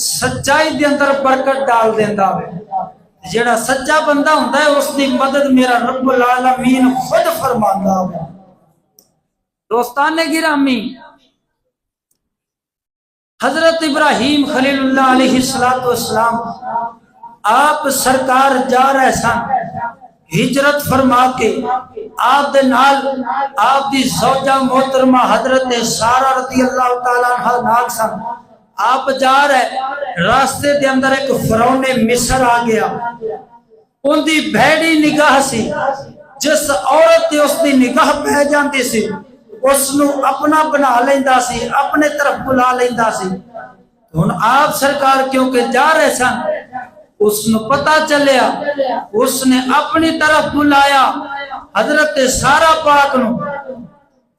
سچائی دے اندر برکت ڈال دیندا وے جیڑا سچا بندہ ہوندا ہے اس دی مدد میرا رب العالمین خود فرماندا ہے دوستان گرامی حضرت ابراہیم خلیل اللہ علیہ السلام آپ سرکار جا رہے سن ہجرت فرما کے آپ دے نال آپ دی زوجہ محترمہ حضرت سارہ رضی اللہ تعالیٰ عنہ نال سن آپ جا رہے راستے دے اندر ایک فرعون مصر آ گیا ان دی بھیڑی نگاہ سی جس عورت تے اس دی نگاہ پہ جاندی سی اس نو اپنا بنا لیندا سی اپنے طرف بلا لیندا سی ہن آپ سرکار کیونکہ جا رہے سن اس نو پتہ چلیا اس نے اپنی طرف بلایا حضرت سارہ پاک نو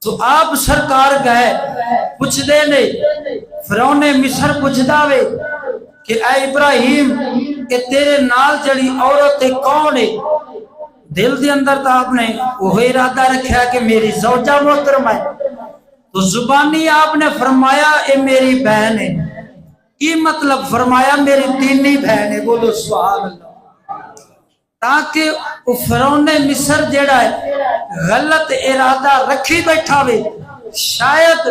تو آپ سرکار گئے پوچھ دے نے فرعون مصر پوچھدا وے کہ اے ابراہیم کہ تیرے نال جڑی عورت کون ہے دل دے اندر تو آپ نے وہ ارادہ رکھا کہ میری زوجہ محترمہ ہے تو زبانی آپ نے فرمایا اے میری بہن ہے کی مطلب فرمایا میری دینی بہن ہے بولو سبحان اللہ تاکہ فرعون مصر جڑا ہے غلط ارادہ رکھی بیٹھا وے شاید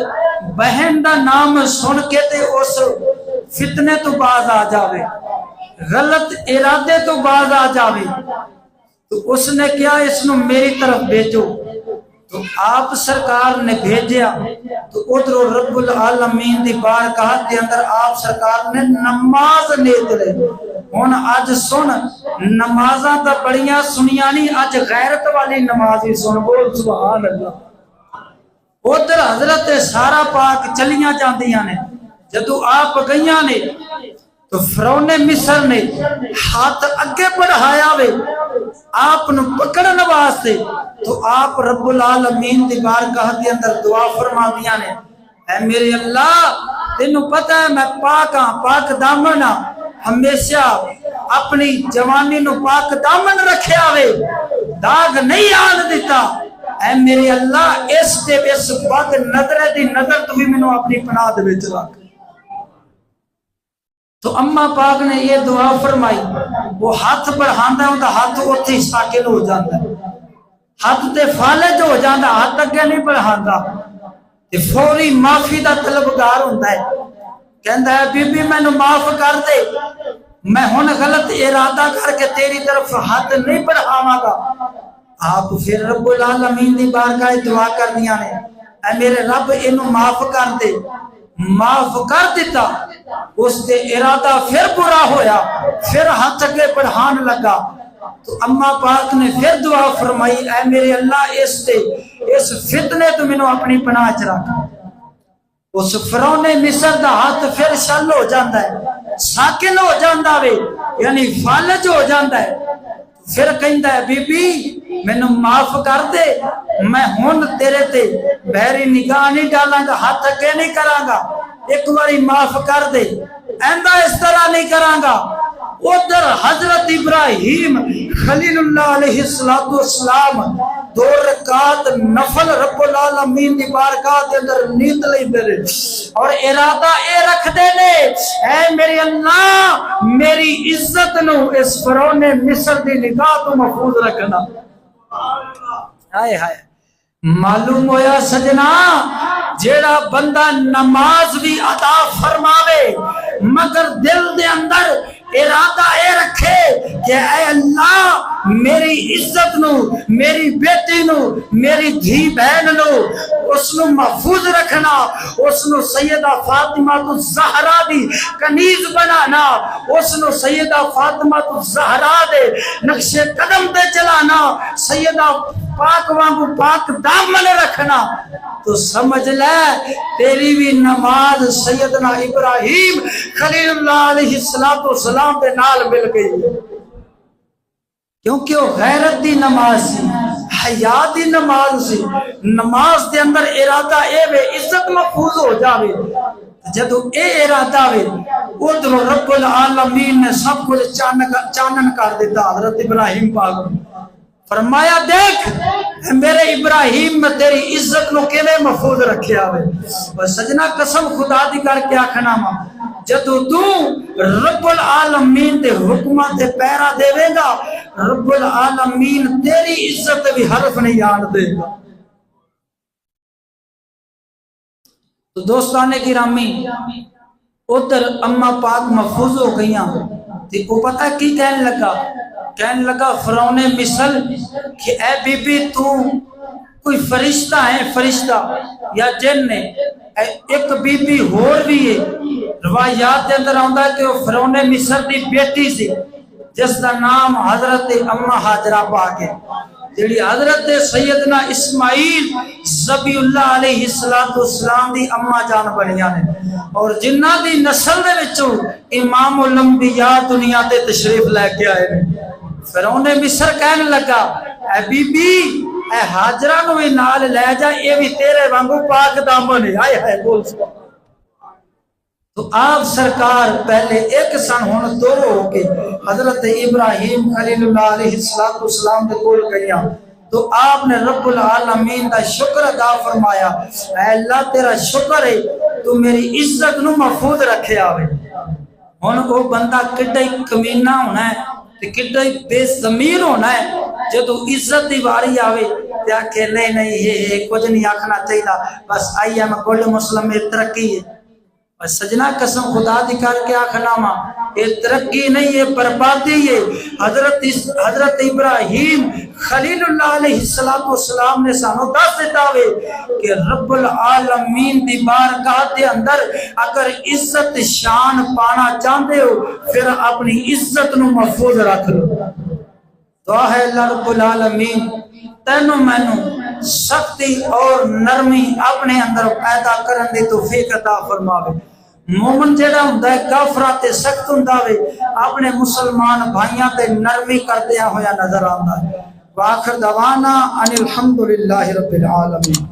بہن دا نام سن کے تے اس فتنے تو باز آ جاوے غلط ارادے تو باز آ جاوے تو اس نے کیا اس نو میری طرف بھیجو تو آپ سرکار نے بھیجیا تو ادھر رب العالمین دی بارگاہ کے اندر آپ سرکار نے نماز نیت لے ہن اج سن نمازاں تا بڑیاں سنیاں نہیں اج غیرت والی نماز ہی سن بول سبحان اللہ ادھر حضرت سارہ پاک چلیاں جاندیاں نے جدو آپ گئیاں نے تو فرعون مصر نے ہاتھ اگے بڑھایا وے آپ نو پکڑن واسطے تو آپ رب العالمین دی بارگاہ کے اندر دعا فرما دیا نے اے میرے اللہ تینو پتہ ہے میں پاک ہاں پاک دامن ہاں ہمیشہ اپنی جوانی نو پاک دامن رکھیا وے داغ نہیں آن دیتا اے میرے اللہ اس بد نظرے دی نظر تو بھی مینوں اپنی پناہ دے وچ رکھ تو اماں پاک نے یہ دعا فرمائی وہ ہاتھ بڑھاندا ہوندا ہاتھ اوتھے ہی ساکن ہو جاندا ہاتھ تے فالج ہو جاندا ہاتھ اگے نہیں بڑھاندا تے فوری معافی دا طلبگار ہوندا ہے کہندا ہے بی بی مینوں معاف کر دے میں ہن غلط ارادہ کر کے تیری طرف ہاتھ نہیں بڑھاواں گا آپ پھر رب العالمین دی بارگاہ دعا کردیاں نے اے میرے رب اینوں معاف کر دے معاف کر دیتا اس دے ارادہ پھر برا ہویا پھر ہاتھ اگے بڑھان لگا تو اماں پاک نے پھر دعا فرمائی اے میرے اللہ اس فتنے تو مینوں اپنی پناہ چ رکھ اس فرعون مصر دا ہاتھ پھر شل ہو جاندا ہے ساکن ہو جاندا وے یعنی فالج ہو جاندا ہے پھر کہندا ہے بی بی مینوں معاف کر دے میں ہن تیرے تے بہری نگاہ نہیں ڈالاں گا ہاتھ اگے نہیں کراں گا ایک باری معاف کر دے ایندا اس طرح نہیں کراں گا ادھر حضرت ابراہیم خلیل اللہ علیہ السلام 2 رکعت نفل رب العالمین دی بارگاہ دے اندر نیت لئی میرے اور ارادہ اے رکھ دے نے اے میرے اللہ میری عزت نو اس فرعون مصر دی نگاہ تو محفوظ رکھنا ہائے ہائے معلوم ہویا سجنا جیڑا بندہ نماز بھی ادا فرماوے مگر دل دے اندر ارادہ اے رکھے کہ اے اللہ میری عزت نو میری بیٹی نو میری دھی بہن نو اس نو محفوظ رکھنا اس نو سیدہ فاطمہ الزہرا دی کنیز بنانا اس نو سیدہ فاطمہ الزہرا دے نقش قدم تے چلانا سیدہ پاک وانگو پاک دامن رکھنا تو سمجھ لے تیری بھی نماز سیدنا ابراہیم خلیل اللہ علیہ السلام دے نال مل گئی کیونکہ وہ غیرت دی نماز سی حیا دی نماز سی نماز دے اندر ارادہ اے وے عزت محفوظ ہو جاوے جدو اے ارادہ وے ادھر رب العالمین نے سب کچھ چانن کر دیتا حضرت ابراہیم پاک فرمایا دیکھ میرے ابراہیم میں تیری عزت نو کیویں محفوظ رکھیا ہوئے اور سجنا قسم خدا دی کر کے آکھنا ماں جدو تو رب العالمین دے حکمات تے پیرا دے گا رب العالمین تیری عزت بھی حرف نہیں آن دے گا۔ تو دوستان گرامی ادھر اما پاک محفوظ ہو گئیاں تے وہ پتہ کی کہنے لگا فرعون مصر کہ اے بی بی تو کوئی فرشتہ ہے فرشتہ یا جن نے ایک بی بی ہور بھی ہے روایات کے اندر آندا ہے کہ وہ فرعون مصر دی بیٹی سی جس کا نام حضرت اما ہاجرہ پاک ہے جڑی حضرت سیدنا اسماعیل ذبیح اللہ علیہ السلام دی اما جان بنیاں نے اور جنہ دی نسل دے وچوں امام الانبیاء دنیا تے تشریف لے کے آئے نے۔ فرعون مصر کہنے لگا اے بی بی اے ہاجرہ نو نال لے جا اے بھی تیرے وانگو پاک دامن ہے آئے ہے بول سکتا۔ تو آپ سرکار پہلے ایک سن ہون دو ہو کے حضرت ابراہیم خلیل اللہ علیہ السلام دے کول گئیاں تو آپ نے رب العالمین دا شکر ادا فرمایا اے اللہ تیرا شکر ہے تو میری عزت نو محفوظ رکھے آوے۔ ہن وہ بندہ کڈا کمینہ ہونا ہے تے کڈا بے ضمیر ہونا ہے جدو عزت دی واری آوے تے آکھے نہیں یہ کچھ نہیں آکھنا چاہیے بس آئی ایم گڈ مسلم میں ترقی ہے۔ سجنا قسم خدا دی کر کے آخنا ماں یہ ترقی نہیں یہ بربادی ہے۔ حضرت ابراہیم خلیل اللہ علیہ السلام نے سانو دس دیتا ہوئے کہ رب العالمین دی بارگاہ دے اندر اگر عزت شان پانا چاہتے ہو پھر اپنی عزت نو محفوظ رکھ لو۔ دعا ہے اللہ رب العالمین تینوں مینوں سختی اور نرمی اپنے اندر پیدا کرن دی توفیق عطا فرماوے۔ مومن جڑا ہوندا ہے کافراں تے سخت ہوندا وے اپنے مسلمان بھائیاں تے نرمی کردیا ہویا نظر آندا ہے۔ وآخر دعوانا ان الحمدللہ رب العالمین۔